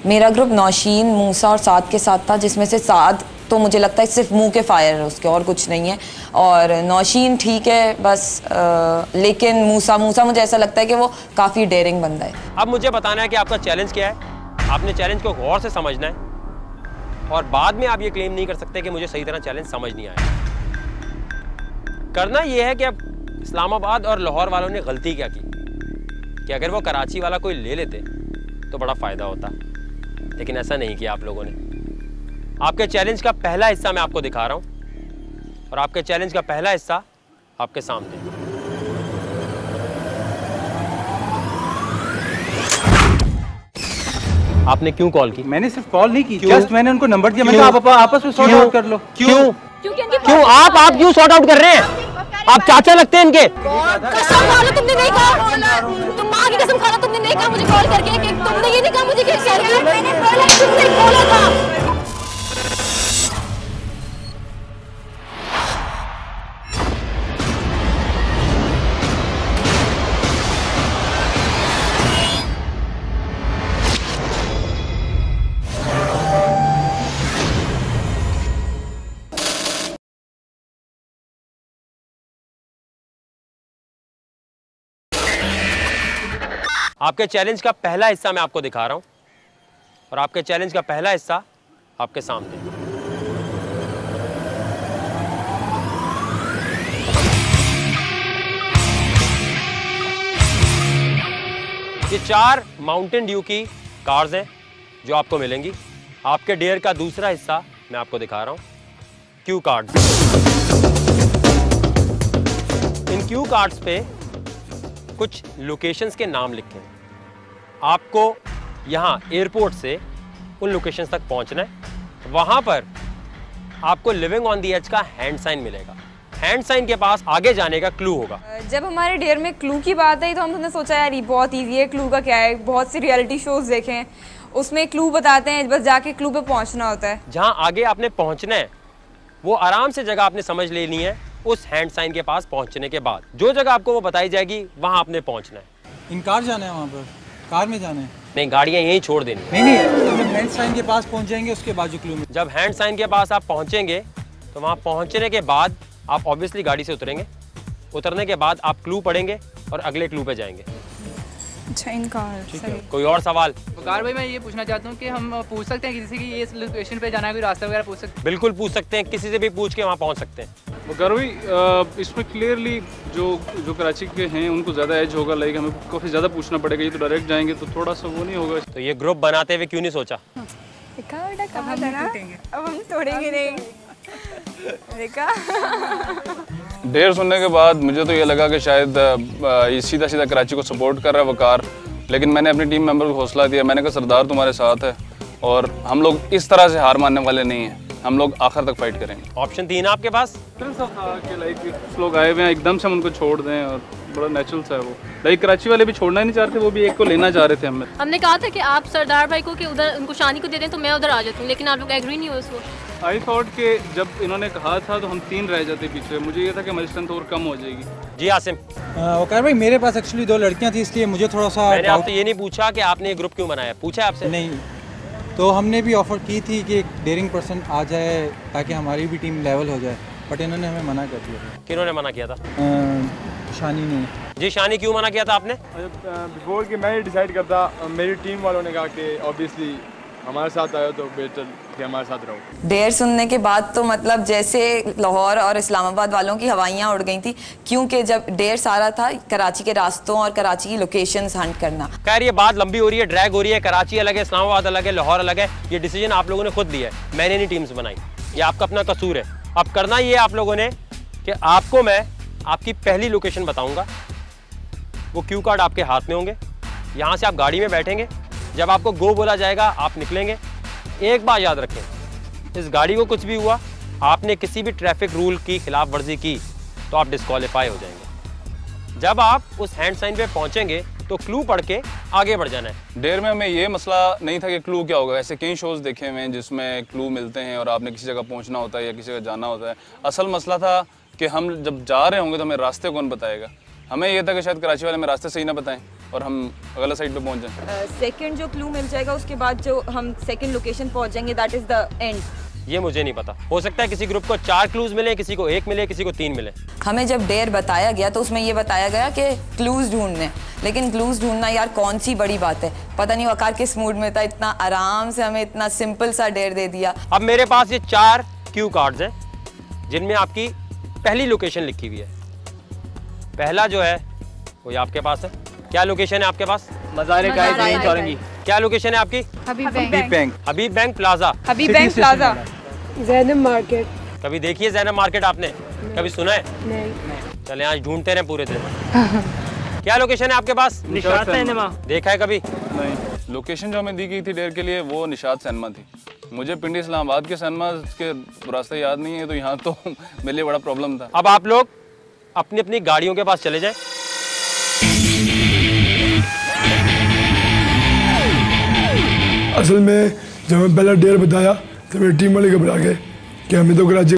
मेरा ग्रुप नौशीन, मूसा और साद के साथ था, जिसमें से साद तो मुझे लगता है सिर्फ मुंह के फायर है उसके, और कुछ नहीं है। और नौशीन ठीक है बस, लेकिन मूसा मुझे ऐसा लगता है कि वो काफ़ी डेयरिंग बंदा है। अब मुझे बताना है कि आपका चैलेंज क्या है। आपने चैलेंज को गौर से समझना है और बाद में आप ये क्लेम नहीं कर सकते कि मुझे सही तरह चैलेंज समझ नहीं आया। करना ये है कि अब इस्लामाबाद और लाहौर वालों ने गलती क्या की कि अगर वो कराची वाला कोई ले लेते तो बड़ा फ़ायदा होता, लेकिन ऐसा नहीं किया आप लोगों ने। आपके चैलेंज का पहला हिस्सा मैं आपको दिखा रहा हूं और आपके चैलेंज का पहला हिस्सा आपके सामने। आपने क्यों कॉल की? मैंने सिर्फ कॉल नहीं की, जस्ट मैंने उनको नंबर दिया। मैंने कहा आप आपस में सॉर्ट आउट कर लो। क्यों आप क्यों सॉर्ट आउट कर रहे हैं? आप चाचा लगते हैं इनके। कसम खा लो तुमने नहीं कहा, तुम माँ की कसम खा लो तुमने नहीं कहा मुझे कॉल करके कि तुमने ये नहीं कहा मुझे कि मैंने बोला था। आपके चैलेंज का पहला हिस्सा मैं आपको दिखा रहा हूं और आपके चैलेंज का पहला हिस्सा आपके सामने। ये 4 माउंटेन ड्यू की कार्स हैं जो आपको मिलेंगी। आपके डेयर का दूसरा हिस्सा मैं आपको दिखा रहा हूं, क्यू कार्ड्स। इन क्यू कार्ड्स पे कुछ लोकेशंस के नाम लिखे हैं। आपको यहाँ एयरपोर्ट से उन लोकेशंस तक पहुँचना है। वहाँ पर आपको लिविंग ऑन दी एज का हैंड साइन मिलेगा। हैंड साइन के पास आगे जाने का क्लू होगा। जब हमारे डेयर में क्लू की बात आई तो हमने सोचा यार ये बहुत ईजी है, क्लू का क्या है। बहुत सी रियलिटी शोज देखे हैं, उसमें क्लू बताते हैं, बस जाके क्लू पे पहुँचना होता है। जहाँ आगे आपने पहुँचना है वो आराम से जगह आपने समझ लेनी है। उस हैंड साइन के पास पहुँचने के बाद जो जगह आपको वो बताई जाएगी वहाँ आपने पहुँचना है। इन कार जाना है, वहाँ पर कार में जाना है। नहीं, गाड़ियाँ यहीं छोड़ देनी। नहीं, जब हैंड साइन के पास पहुँच जाएंगे उसके बाद जो क्लू में। जब हैंड साइन के पास आप पहुँचेंगे तो वहाँ पहुँचने के बाद आप ऑब्वियसली गाड़ी से उतरेंगे। उतरने के बाद आप क्लू पढ़ेंगे और अगले क्लू पे जाएंगे। अच्छा, इनकार। कोई और सवाल? वकार भाई मैं ये पूछना चाहता हूँ कि हम पूछ सकते हैं किसी से कि ये लोकेशन पे जाना है, कोई रास्ता वगैरह पूछ सकते हैं? बिल्कुल पूछ सकते हैं, किसी से भी पूछ के वहाँ पहुँच सकते हैं। वकार भाई इसमें क्लियरली जो कराची के हैं उनको ज़्यादा एज होगा, लाइक हमें काफ़ी ज़्यादा पूछना पड़ेगा। ये तो डायरेक्ट जाएंगे तो थोड़ा सा वो नहीं होगा। तो ये ग्रुप बनाते हुए क्यों नहीं सोचा? अब हम तोड़ेंगे नहीं। देर सुनने के बाद मुझे तो ये लगा कि शायद ये सीधा सीधा कराची को सपोर्ट कर रहा है वकार, लेकिन मैंने अपनी टीम मेंबर को हौसला दिया। मैंने कहा सरदार तुम्हारे साथ है और हम लोग इस तरह से हार मानने वाले नहीं हैं, हम लोग आखिर तक फाइट करेंगे। ऑप्शन 3 आपके पास? लाइक कुछ लोग आए हुए हैं, एकदम से हम उनको छोड़ दें और बड़ा नेचुरल सा है वो। लाइक कराची वाले भी छोड़ना ही नहीं चाहते, वो भी एक को लेना चाह रहे थे। हमने कहा था कि आप सरदार भाई को कि उधर उनको शानी को दे दें तो मैं उधर आ जाती हूँ, लेकिन आप लोग एग्री नहीं हो उसको। आई थॉट कि जब इन्होंने कहा था तो हम 3 रह जाते पीछे। मुझे ये था कि हमारी स्ट्रेंथ और कम हो जाएगी। जी आसिम। वकार भाई मेरे पास एक्चुअली 2 लड़कियां थी, इसलिए मुझे थोड़ा सा मैंने आपसे ये नहीं पूछा कि आपने ये ग्रुप क्यों बनाया, पूछा आपसे? नहीं, तो हमने भी ऑफर की थी कि एक डेयरिंग पर्सन आ जाए ताकि हमारी भी टीम लेवल हो जाए, बट इन्होंने हमें मना कर दिया। किन्होंने मना किया था? शानी ने। जी शानी, क्यों मना किया था आपने? बिफोर कि मैं डिसाइड करता, मेरी टीम वालों ने कहा कि ऑब्वियसली हमारे साथ आयो तो बेटर कि हमारे साथ रहो। डेयर सुनने के बाद तो मतलब जैसे लाहौर और इस्लामाबाद वालों की हवाइयाँ उड़ गई थी, क्योंकि जब डेयर सारा था कराची के रास्तों और कराची की लोकेशंस हंट करना। खैर ये बात लंबी हो रही है, ड्रैग हो रही है। कराची अलग है, इस्लामाबाद अलग है, लाहौर अलग है। ये डिसीजन आप लोगों ने खुद लिया है, मैंने नहीं टीम्स बनाई। ये आपका अपना कसूर है। अब करना ये आप लोगों ने कि आपको मैं आपकी पहली लोकेशन बताऊँगा, वो क्यू कार्ड आपके हाथ में होंगे। यहाँ से आप गाड़ी में बैठेंगे, जब आपको गो बोला जाएगा आप निकलेंगे। एक बात याद रखें, इस गाड़ी को कुछ भी हुआ, आपने किसी भी ट्रैफिक रूल की खिलाफ वर्जी की तो आप डिस्क्वालीफाई हो जाएंगे। जब आप उस हैंड साइन पे पहुंचेंगे तो क्लू पढ़ के आगे बढ़ जाना है। डेयर में हमें ये मसला नहीं था कि क्लू क्या होगा। ऐसे कई शोज़ देखे हुए हैं जिसमें क्लू मिलते हैं और आपने किसी जगह पहुंचना होता है या किसी जगह जाना होता है। असल मसला था कि हम जब जा रहे होंगे तो हमें रास्ते कौन बताएगा। हमें यह था कि शायद कराची वाले में रास्ते सही ना बताएं, और हम अगला साइड पे पहुंच जाएं। सेकंड जो क्लू मिल जाएगा उसके बाद जो हम सेकंड लोकेशन पहुंच जाएंगे, दैट इज द एंड। ये मुझे नहीं पता, हो सकता है किसी ग्रुप को 4 क्लूज मिले, किसी को 1 मिले, किसी को 3 मिले। हमें जब डेयर बताया गया तो उसमें ये बताया गया कि क्लूज ढूंढने, लेकिन क्लूज ढूंढना यार कौन सी बड़ी बात है। पता नहीं वकार किस मूड में था, इतना आराम से हमें इतना सिंपल सा डेयर दे दिया। अब मेरे पास ये 4 क्यू कार्ड्स हैं जिनमें आपकी पहली लोकेशन लिखी हुई है। पहला जो है वो ये आपके पास है। क्या लोकेशन है आपके पास? मज़ार गाय चौरंगी। क्या लोकेशन है आपकी? हबीब बैंक। हबीब बैंक प्लाजा। हबीब बैंक प्लाजा। ज़ैनब मार्केट। कभी देखी है ज़ैनब मार्केट आपने? कभी सुना है? नहीं। चले आज ढूंढते रहे पूरे दिन। क्या लोकेशन है आपके पास? निशात सिनेमा। देखा है कभी? नहीं, लोकेशन जो हमें दी गई थी डेयर के लिए वो निशात सिनेमा थी। मुझे पिंडी इस्लामाबाद के सिनेमा के रास्ते याद नहीं है, तो यहाँ तो मेरे लिए बड़ा प्रॉब्लम था। अब आप लोग अपनी अपनी गाड़ियों के पास चले जाएं। असल में जब हमें पहला डेयर बताया तो मेरी टीम वाले घबरा गए कि हमें तो कराची